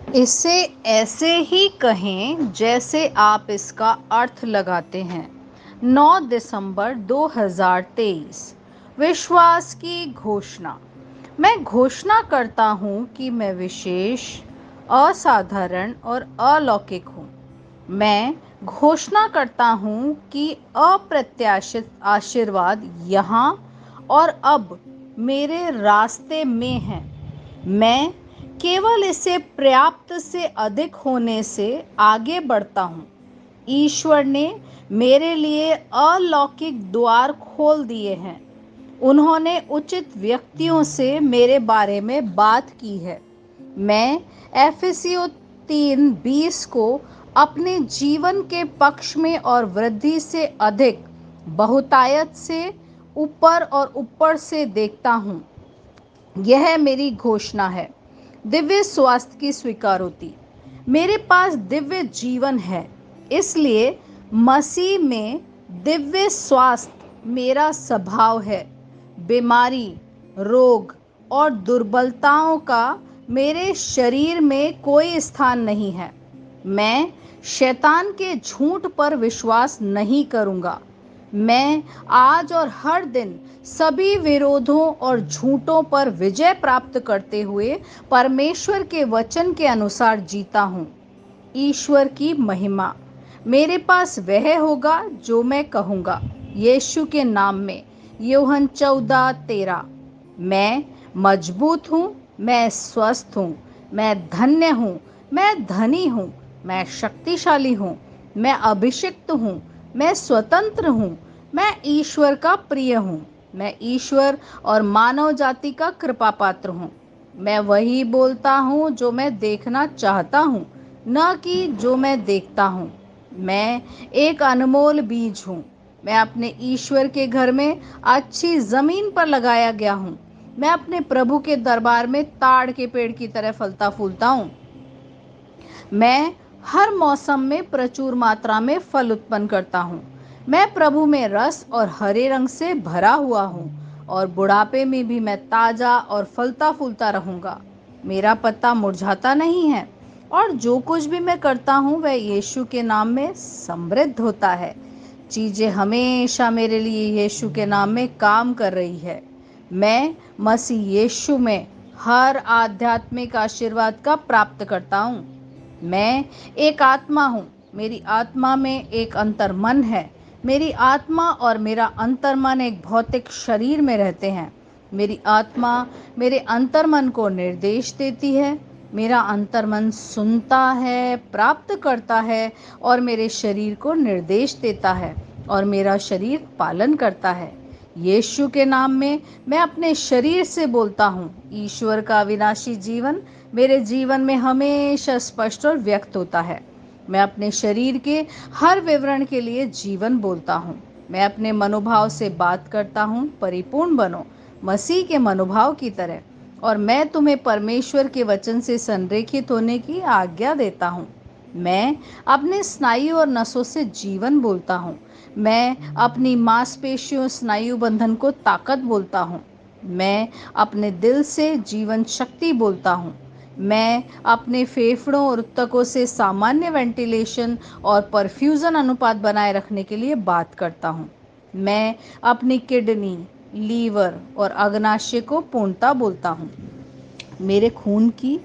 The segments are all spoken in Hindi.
इसे ऐसे ही कहें जैसे आप इसका अर्थ लगाते हैं। 9 दिसंबर 2023। विश्वास की घोषणा। मैं घोषणा करता हूँ कि मैं विशेष, असाधारण और अलौकिक हूँ। मैं घोषणा करता हूँ कि अप्रत्याशित आशीर्वाद यहाँ और अब मेरे रास्ते में है। मैं केवल इसे पर्याप्त से अधिक होने से आगे बढ़ता हूँ। ईश्वर ने मेरे लिए अलौकिक द्वार खोल दिए हैं। उन्होंने उचित व्यक्तियों से मेरे बारे में बात की है। मैं एफएससी 3:20 को अपने जीवन के पक्ष में और वृद्धि से अधिक, बहुतायत से ऊपर और ऊपर से देखता हूँ। यह मेरी घोषणा है। दिव्य स्वास्थ्य की स्वीकारोति। मेरे पास दिव्य जीवन है, इसलिए मसीह में दिव्य स्वास्थ्य मेरा स्वभाव है। बीमारी, रोग और दुर्बलताओं का मेरे शरीर में कोई स्थान नहीं है। मैं शैतान के झूठ पर विश्वास नहीं करूंगा। मैं आज और हर दिन सभी विरोधों और झूठों पर विजय प्राप्त करते हुए परमेश्वर के वचन के अनुसार जीता हूँ। ईश्वर की महिमा। मेरे पास वह होगा जो मैं कहूँगा, यीशु के नाम में। यूहन्ना 14:13। मैं मजबूत हूँ, मैं स्वस्थ हूँ, मैं धन्य हूँ, मैं धनी हूँ, मैं शक्तिशाली हूँ, मैं अभिषिक्त हूँ, मैं स्वतंत्र हूँ, मैं ईश्वर का प्रिय हूँ, मैं ईश्वर और मानव जाति का कृपा पात्र हूँ। मैं वही बोलता हूँ जो मैं देखना चाहता हूँ, न कि जो मैं देखता हूँ। मैं एक अनमोल बीज हूँ। मैं अपने ईश्वर के घर में अच्छी जमीन पर लगाया गया हूँ। मैं अपने प्रभु के दरबार में ताड़ के पेड़ की तरह फलता फूलता हूँ। मैं हर मौसम में प्रचुर मात्रा में फल उत्पन्न करता हूँ। मैं प्रभु में रस और हरे रंग से भरा हुआ हूँ और बुढ़ापे में भी मैं ताजा और फलता फूलता रहूंगा। मेरा पत्ता मुरझाता नहीं है और जो कुछ भी मैं करता हूँ वह यीशु के नाम में समृद्ध होता है। चीजें हमेशा मेरे लिए यीशु के नाम में काम कर रही है। मैं मसीह यीशु में हर आध्यात्मिक आशीर्वाद का प्राप्त करता हूँ। मैं एक आत्मा हूँ। मेरी आत्मा में एक अंतर्मन है। मेरी आत्मा और मेरा अंतर्मन एक भौतिक शरीर में रहते हैं। मेरी आत्मा मेरे अंतर्मन को निर्देश देती है। मेरा अंतर्मन सुनता है, प्राप्त करता है और मेरे शरीर को निर्देश देता है और मेरा शरीर पालन करता है। यीशु के नाम में मैं अपने शरीर से बोलता हूँ। ईश्वर का अविनाशी जीवन मेरे जीवन में हमेशा स्पष्ट और व्यक्त होता है। मैं अपने शरीर के हर विवरण के लिए जीवन बोलता हूँ। मैं अपने मनोभाव से बात करता हूँ, परिपूर्ण बनो मसीह के मनोभाव की तरह। और मैं तुम्हें परमेश्वर के वचन से संरेखित होने की आज्ञा देता हूँ। मैं अपने स्नायु और नसों से जीवन बोलता हूँ। मैं अपनी मांसपेशियों स्नायु बंधन को ताकत बोलता हूँ। मैं अपने दिल से जीवन शक्ति बोलता हूँ। मैं अपने फेफड़ों और ऊतकों से सामान्य वेंटिलेशन और परफ्यूजन अनुपात बनाए रखने के लिए बात करता हूँ। मैं अपनी किडनी, लीवर और अग्नाशय को पूर्णता बोलता हूँ। मेरे खून की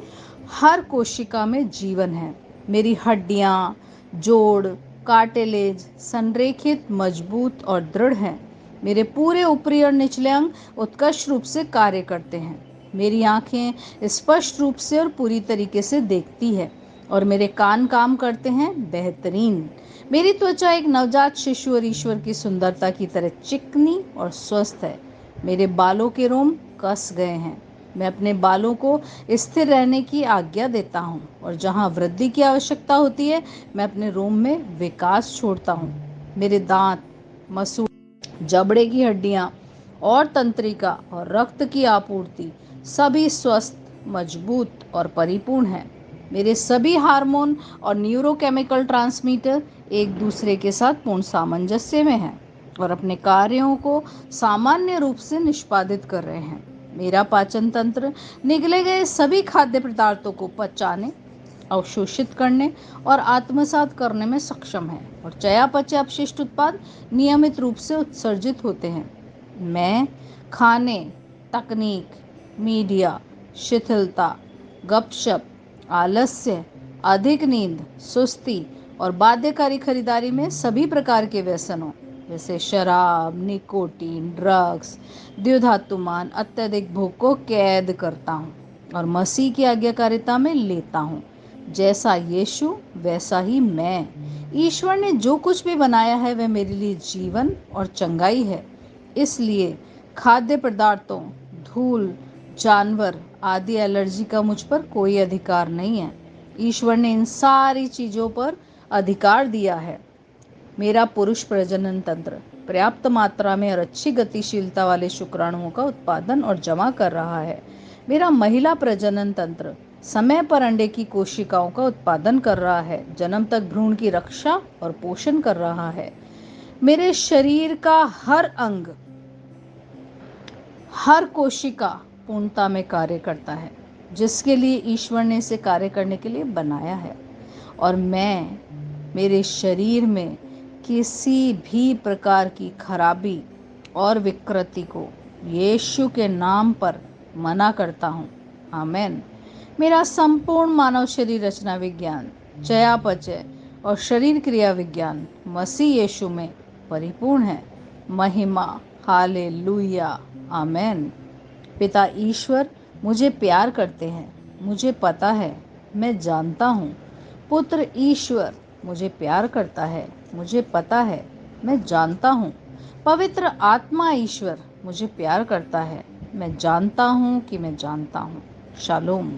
हर कोशिका में जीवन है। मेरी हड्डियाँ, जोड़, कार्टिलेज संरेखित, मजबूत और दृढ़ हैं। मेरे पूरे ऊपरी और निचले अंग उत्कृष्ट रूप से कार्य करते हैं। मेरी आंखें स्पष्ट रूप से और पूरी तरीके से देखती है और मेरे कान काम करते हैं बेहतरीन। मेरी त्वचा एक नवजात शिशु और ईश्वर की सुंदरता की तरह चिकनी और स्वस्थ है। मेरे बालों के रोम कस गए हैं। मैं अपने बालों को स्थिर रहने की आज्ञा देता हूँ और जहाँ वृद्धि की आवश्यकता होती है मैं अपने रोम में विकास छोड़ता हूँ। मेरे दांत, मसूड़, जबड़े की हड्डियाँ और तंत्रिका और रक्त की आपूर्ति सभी स्वस्थ, मजबूत और परिपूर्ण हैं। मेरे सभी हार्मोन और न्यूरोकेमिकल ट्रांसमीटर एक दूसरे के साथ पूर्ण सामंजस्य में हैं और अपने कार्यों को सामान्य रूप से निष्पादित कर रहे हैं। मेरा पाचन तंत्र निगले गए सभी खाद्य पदार्थों को पचाने अवशोषित करने और आत्मसात करने में सक्षम है और चयापचय अपशिष्ट उत्पाद नियमित रूप से उत्सर्जित होते हैं। मैं खाने, तकनीक, मीडिया, शिथिलता, गपशप, आलस्य, अधिक नींद, सुस्ती और बाध्यकारी खरीदारी में सभी प्रकार के व्यसनों जैसे शराब, निकोटीन, ड्रग्स, द्युधातुमान, अत्यधिक भूख को कैद करता हूँ और मसीह की आज्ञाकारिता में लेता हूँ। जैसा यीशु वैसा ही मैं। ईश्वर ने जो कुछ भी बनाया है वह मेरे लिए जीवन और चंगाई है। इसलिए खाद्य पदार्थों, धूल, जानवर आदि एलर्जी का मुझ पर कोई अधिकार नहीं है। ईश्वर ने इन सारी चीजों पर अधिकार दिया है। मेरा पुरुष प्रजनन तंत्र पर्याप्त मात्रा में और अच्छी गतिशीलता वाले शुक्राणुओं का उत्पादन और जमा कर रहा है। मेरा महिला प्रजनन तंत्र समय पर अंडे की कोशिकाओं का उत्पादन कर रहा है, जन्म तक भ्रूण की रक्षा और पोषण कर रहा है। मेरे शरीर का हर अंग, हर कोशिका पूर्णता में कार्य करता है, जिसके लिए ईश्वर ने इसे कार्य करने के लिए बनाया है। और मैं मेरे शरीर में किसी भी प्रकार की खराबी और विकृति को यीशु के नाम पर मना करता हूँ। आमेन। मेरा संपूर्ण मानव शरीर रचना विज्ञान, चयापचय और शरीर क्रिया विज्ञान मसीह यीशु में परिपूर्ण है। महिमा, हालेलुया, आमेन। पिता ईश्वर मुझे प्यार करते हैं, मुझे पता है, मैं जानता हूँ। पुत्र ईश्वर मुझे प्यार करता है, मुझे पता है, मैं जानता हूँ। पवित्र आत्मा ईश्वर मुझे प्यार करता है, मैं जानता हूँ कि मैं जानता हूँ। शालोम।